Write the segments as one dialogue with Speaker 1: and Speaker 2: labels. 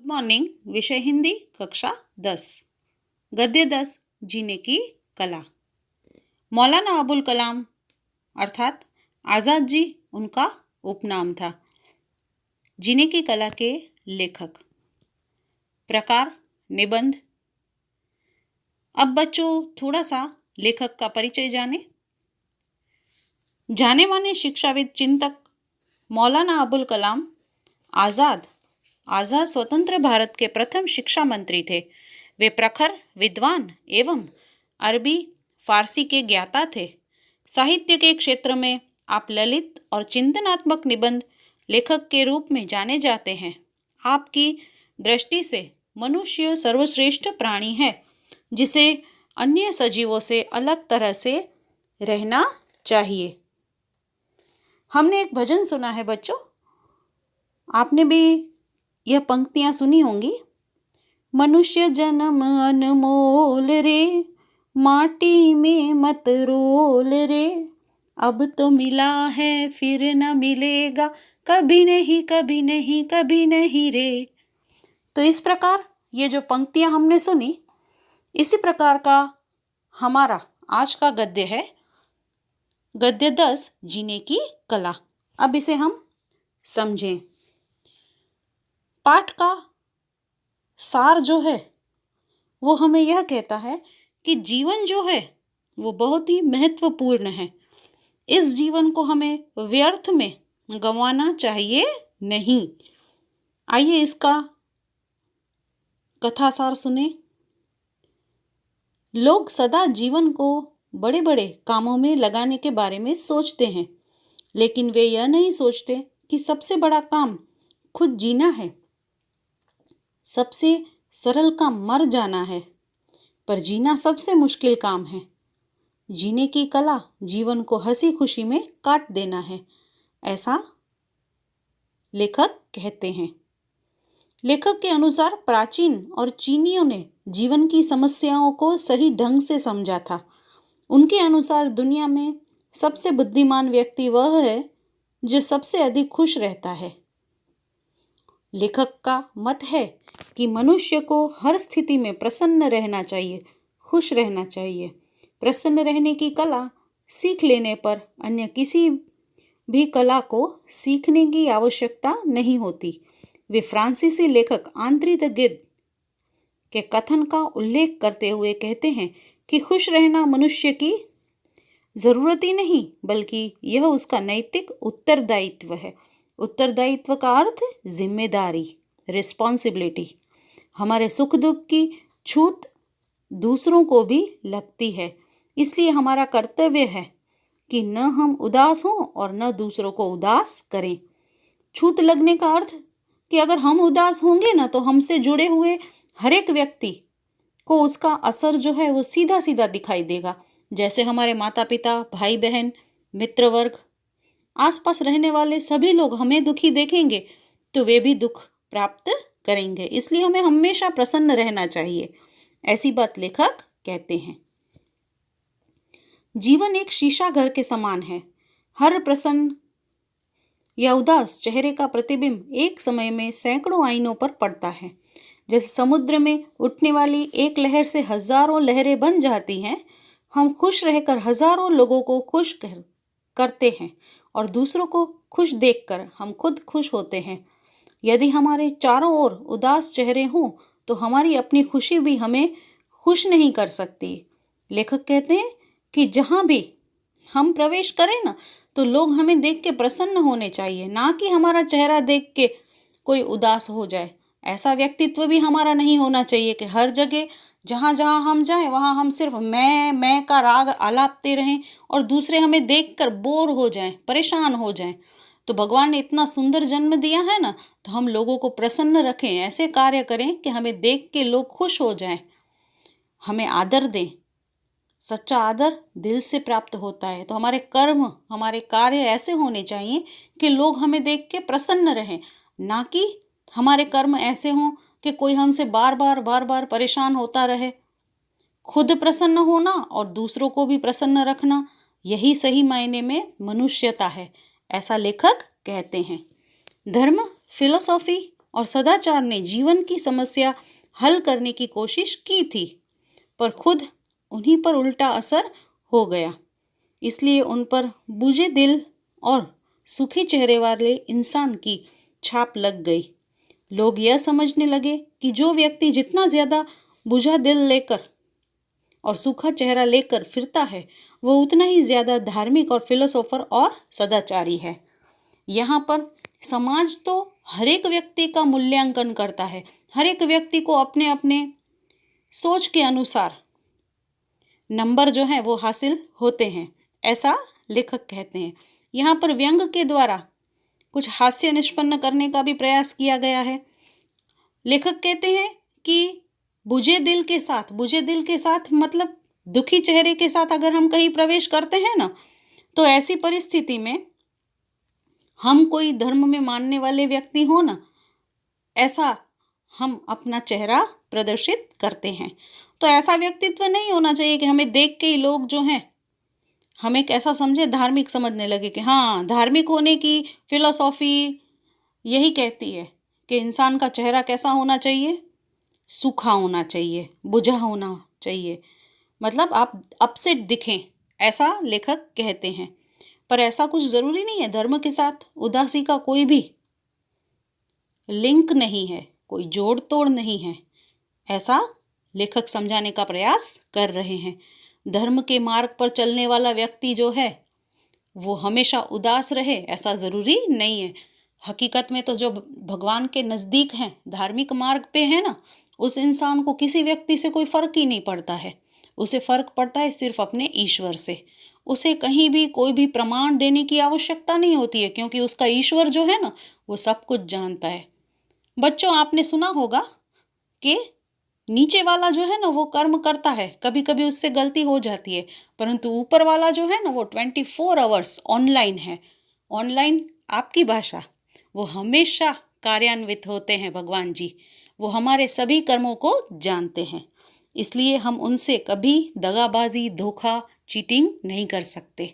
Speaker 1: Morning. विषय हिंदी, कक्षा 10, गद्य 10, जीने की कला। मौलाना अबुल कलाम अर्थात आज़ाद जी उनका उपनाम था। जीने की कला के लेखक। प्रकार निबंध। अब बच्चों थोड़ा सा लेखक का परिचय जाने माने शिक्षाविद चिंतक मौलाना अबुल कलाम आज़ाद स्वतंत्र भारत के प्रथम शिक्षा मंत्री थे। वे प्रखर विद्वान एवं अरबी फारसी के ज्ञाता थे। साहित्य के क्षेत्र में आप ललित और चिंतनात्मक निबंध लेखक के रूप में जाने जाते हैं। आपकी दृष्टि से मनुष्य सर्वश्रेष्ठ प्राणी है, जिसे अन्य सजीवों से अलग तरह से रहना चाहिए। हमने एक भजन सुना है बच्चों, आपने भी यह पंक्तियां सुनी होंगी। मनुष्य जन्म अनमोल रे, माटी में मत रोल रे, अब तो मिला है फिर न मिलेगा, कभी नहीं कभी नहीं कभी नहीं रे। तो इस प्रकार ये जो पंक्तियां हमने सुनी, इसी प्रकार का हमारा आज का गद्य है, गद्य 10, जीने की कला। अब इसे हम समझें। पाठ का सार जो है वो हमें यह कहता है कि जीवन जो है वो बहुत ही महत्वपूर्ण है। इस जीवन को हमें व्यर्थ में गंवाना चाहिए नहीं। आइए इसका कथासार सुने। लोग सदा जीवन को बड़े बड़े कामों में लगाने के बारे में सोचते हैं, लेकिन वे यह नहीं सोचते कि सबसे बड़ा काम खुद जीना है। सबसे सरल काम मर जाना है, पर जीना सबसे मुश्किल काम है। जीने की कला जीवन को हंसी खुशी में काट देना है, ऐसा लेखक कहते हैं। लेखक के अनुसार प्राचीन और चीनियों ने जीवन की समस्याओं को सही ढंग से समझा था। उनके अनुसार दुनिया में सबसे बुद्धिमान व्यक्ति वह है जो सबसे अधिक खुश रहता है। लेखक का मत है कि मनुष्य को हर स्थिति में प्रसन्न रहना चाहिए, खुश रहना चाहिए। प्रसन्न रहने की कला सीख लेने पर अन्य किसी भी कला को सीखने की आवश्यकता नहीं होती। वे फ्रांसीसी लेखक आंद्री द गिद के कथन का उल्लेख करते हुए कहते हैं कि खुश रहना मनुष्य की जरूरत ही नहीं, बल्कि यह उसका नैतिक उत्तरदायित्व है। उत्तरदायित्व का अर्थ जिम्मेदारी, रिस्पॉन्सिबिलिटी। हमारे सुख दुख की छूत दूसरों को भी लगती है, इसलिए हमारा कर्तव्य है कि न हम उदास हों और न दूसरों को उदास करें। छूत लगने का अर्थ कि अगर हम उदास होंगे ना, तो हमसे जुड़े हुए हर एक व्यक्ति को उसका असर जो है वो सीधा सीधा दिखाई देगा। जैसे हमारे माता पिता, भाई बहन, मित्र वर्ग, आसपास रहने वाले सभी लोग हमें दुखी देखेंगे तो वे भी दुख प्राप्त करेंगे। इसलिए हमें हमेशा प्रसन्न रहना चाहिए, ऐसी बात लेखक कहते हैं। जीवन एक शीशा घर के समान है। हर प्रसन्न या उदास चेहरे का प्रतिबिंब एक समय में सैकड़ों आईनों पर पड़ता है। जैसे समुद्र में उठने वाली एक लहर से हजारों लहरें बन जाती हैं, हम खुश रहकर हजारों लोगों को खुश करते हैं और दूसरों को खुश देखकर हम खुद खुश होते हैं। यदि हमारे चारों ओर उदास चेहरे हों तो हमारी अपनी खुशी भी हमें खुश नहीं कर सकती। लेखक कहते हैं कि जहाँ भी हम प्रवेश करें ना, तो लोग हमें देख के प्रसन्न होने चाहिए, ना कि हमारा चेहरा देख के कोई उदास हो जाए। ऐसा व्यक्तित्व भी हमारा नहीं होना चाहिए कि हर जगह जहाँ जहाँ हम जाएं वहाँ हम सिर्फ मैं का राग आलापते रहें और दूसरे हमें देखकर बोर हो जाएं, परेशान हो जाएं। तो भगवान ने इतना सुंदर जन्म दिया है ना, तो हम लोगों को प्रसन्न रखें, ऐसे कार्य करें कि हमें देख के लोग खुश हो जाएं, हमें आदर दें। सच्चा आदर दिल से प्राप्त होता है। तो हमारे कर्म, हमारे कार्य ऐसे होने चाहिए कि लोग हमें देख के प्रसन्न रहें, ना कि हमारे कर्म ऐसे हों कि कोई हमसे बार बार परेशान होता रहे। खुद प्रसन्न होना और दूसरों को भी प्रसन्न रखना, यही सही मायने में मनुष्यता है, ऐसा लेखक कहते हैं। धर्म, फिलोसॉफी और सदाचार ने जीवन की समस्या हल करने की कोशिश की थी, पर खुद उन्हीं पर उल्टा असर हो गया। इसलिए उन पर बुझे दिल और सुखी चेहरे वाले इंसान की छाप लग गई। लोग यह समझने लगे कि जो व्यक्ति जितना ज़्यादा बुझा दिल लेकर और सूखा चेहरा लेकर फिरता है, वो उतना ही ज़्यादा धार्मिक और फिलोसोफर और सदाचारी है। यहाँ पर समाज तो हर एक व्यक्ति का मूल्यांकन करता है, हर एक व्यक्ति को अपने अपने सोच के अनुसार नंबर जो हैं वो हासिल होते हैं, ऐसा लेखक कहते हैं। यहाँ पर व्यंग के द्वारा कुछ हास्य निष्पन्न करने का भी प्रयास किया गया है। लेखक कहते हैं कि बुझे दिल के साथ मतलब दुखी चेहरे के साथ अगर हम कहीं प्रवेश करते हैं ना, तो ऐसी परिस्थिति में हम कोई धर्म में मानने वाले व्यक्ति हो ना, ऐसा हम अपना चेहरा प्रदर्शित करते हैं। तो ऐसा व्यक्तित्व नहीं होना चाहिए कि हमें देख के ही लोग जो हैं हमें कैसा समझे, धार्मिक समझने लगे कि हाँ, धार्मिक होने की फिलॉसफी यही कहती है कि इंसान का चेहरा कैसा होना चाहिए, सूखा होना चाहिए, बुझा होना चाहिए, मतलब आप अपसेट दिखें, ऐसा लेखक कहते हैं। पर ऐसा कुछ ज़रूरी नहीं है। धर्म के साथ उदासी का कोई भी लिंक नहीं है, कोई जोड़ तोड़ नहीं है, ऐसा लेखक समझाने का प्रयास कर रहे हैं। धर्म के मार्ग पर चलने वाला व्यक्ति जो है वो हमेशा उदास रहे, ऐसा ज़रूरी नहीं है। हकीकत में तो जो भगवान के नज़दीक हैं, धार्मिक मार्ग पे है ना, उस इंसान को किसी व्यक्ति से कोई फ़र्क ही नहीं पड़ता है। उसे फ़र्क पड़ता है सिर्फ अपने ईश्वर से। उसे कहीं भी कोई भी प्रमाण देने की आवश्यकता नहीं होती है, क्योंकि उसका ईश्वर जो है ना वो सब कुछ जानता है। बच्चों, आपने सुना होगा कि नीचे वाला जो है ना वो कर्म करता है, कभी कभी उससे गलती हो जाती है, परंतु ऊपर वाला जो है ना वो 24 आवर्स ऑनलाइन है। ऑनलाइन आपकी भाषा, वो हमेशा कार्यान्वित होते हैं भगवान जी। वो हमारे सभी कर्मों को जानते हैं, इसलिए हम उनसे कभी दगाबाजी, धोखा, चीटिंग नहीं कर सकते।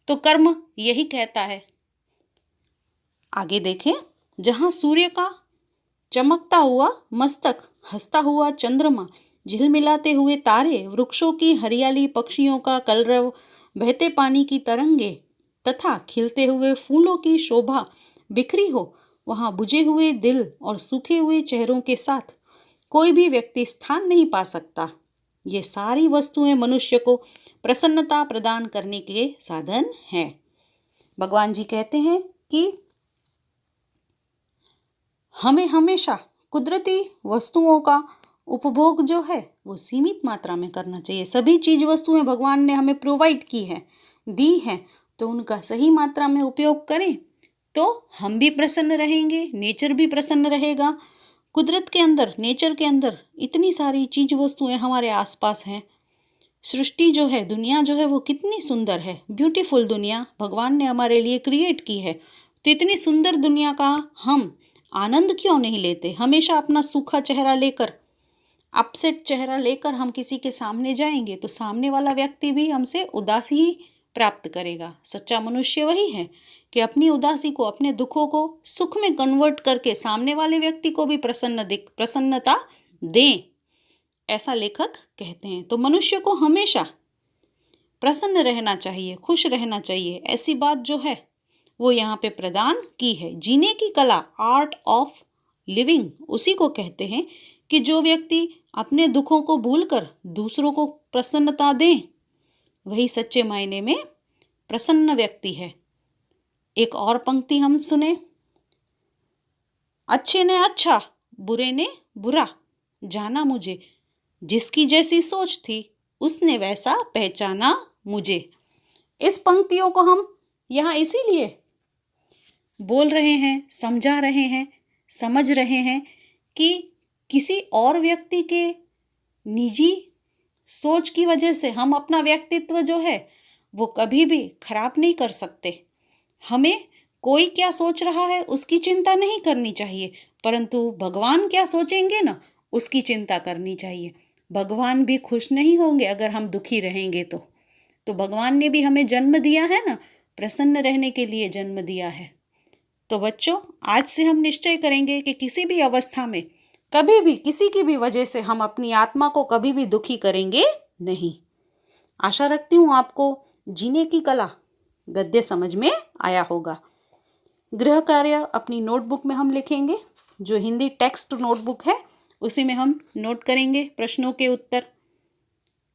Speaker 1: तो कर्म यही कहता है। आगे देखें, जहाँ सूर्य का चमकता हुआ मस्तक, हंसता हुआ चंद्रमा, झिलमिलाते हुए तारे, वृक्षों की हरियाली, पक्षियों का कलरव, बहते पानी की तरंगे तथा खिलते हुए फूलों की शोभा बिखरी हो, वहाँ बुझे हुए दिल और सूखे हुए चेहरों के साथ कोई भी व्यक्ति स्थान नहीं पा सकता। ये सारी वस्तुएं मनुष्य को प्रसन्नता प्रदान करने के साधन हैं। भगवान जी कहते हैं कि हमें हमेशा कुदरती वस्तुओं का उपभोग जो है वो सीमित मात्रा में करना चाहिए। सभी चीज़ वस्तुएं भगवान ने हमें प्रोवाइड की है, दी हैं, तो उनका सही मात्रा में उपयोग करें तो हम भी प्रसन्न रहेंगे, नेचर भी प्रसन्न रहेगा। कुदरत के अंदर, नेचर के अंदर इतनी सारी चीज़ वस्तुएं हमारे आसपास हैं। सृष्टि जो है, दुनिया जो है वो कितनी सुंदर है, ब्यूटीफुल दुनिया भगवान ने हमारे लिए क्रिएट की है। तो इतनी सुंदर दुनिया का हम आनंद क्यों नहीं लेते? हमेशा अपना सूखा चेहरा लेकर, अपसेट चेहरा लेकर हम किसी के सामने जाएंगे तो सामने वाला व्यक्ति भी हमसे उदासी ही प्राप्त करेगा। सच्चा मनुष्य वही है कि अपनी उदासी को, अपने दुखों को सुख में कन्वर्ट करके सामने वाले व्यक्ति को भी प्रसन्नता दें, ऐसा लेखक कहते हैं। तो मनुष्य को हमेशा प्रसन्न रहना चाहिए, खुश रहना चाहिए, ऐसी बात जो है वो यहाँ पे प्रदान की है। जीने की कला, आर्ट ऑफ लिविंग, उसी को कहते हैं कि जो व्यक्ति अपने दुखों को भूलकर दूसरों को प्रसन्नता दें, वही सच्चे मायने में प्रसन्न व्यक्ति है। एक और पंक्ति हम सुने, अच्छे ने अच्छा, बुरे ने बुरा जाना मुझे, जिसकी जैसी सोच थी उसने वैसा पहचाना मुझे। इस पंक्तियों को हम यहाँ इसीलिए बोल रहे हैं, समझा रहे हैं, समझ रहे हैं कि किसी और व्यक्ति के निजी सोच की वजह से हम अपना व्यक्तित्व जो है वो कभी भी खराब नहीं कर सकते। हमें कोई क्या सोच रहा है उसकी चिंता नहीं करनी चाहिए, परंतु भगवान क्या सोचेंगे ना, उसकी चिंता करनी चाहिए। भगवान भी खुश नहीं होंगे अगर हम दुखी रहेंगे तो भगवान ने भी हमें जन्म दिया है ना, प्रसन्न रहने के लिए जन्म दिया है। तो बच्चों, आज से हम निश्चय करेंगे कि किसी भी अवस्था में कभी भी किसी की भी वजह से हम अपनी आत्मा को कभी भी दुखी करेंगे नहीं। आशा रखती हूँ आपको जीने की कला गद्य समझ में आया होगा। गृह कार्य अपनी नोटबुक में हम लिखेंगे, जो हिंदी टेक्स्ट नोटबुक है उसी में हम नोट करेंगे प्रश्नों के उत्तर।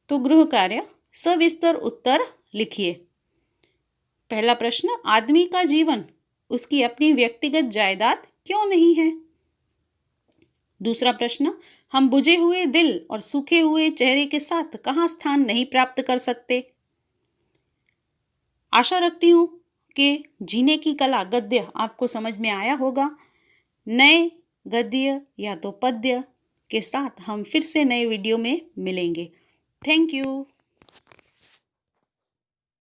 Speaker 1: तो गृह कार्य सविस्तर उत्तर लिखिए। पहला प्रश्न, आदमी का जीवन उसकी अपनी व्यक्तिगत जायदाद क्यों नहीं है? दूसरा प्रश्न, हम बुझे हुए दिल और सूखे हुए चेहरे के साथ कहाँ स्थान नहीं प्राप्त कर सकते? आशा रखती हूँ कि जीने की कला गद्य आपको समझ में आया होगा। नए गद्य या तो पद्य के साथ हम फिर से नए वीडियो में मिलेंगे। Thank you.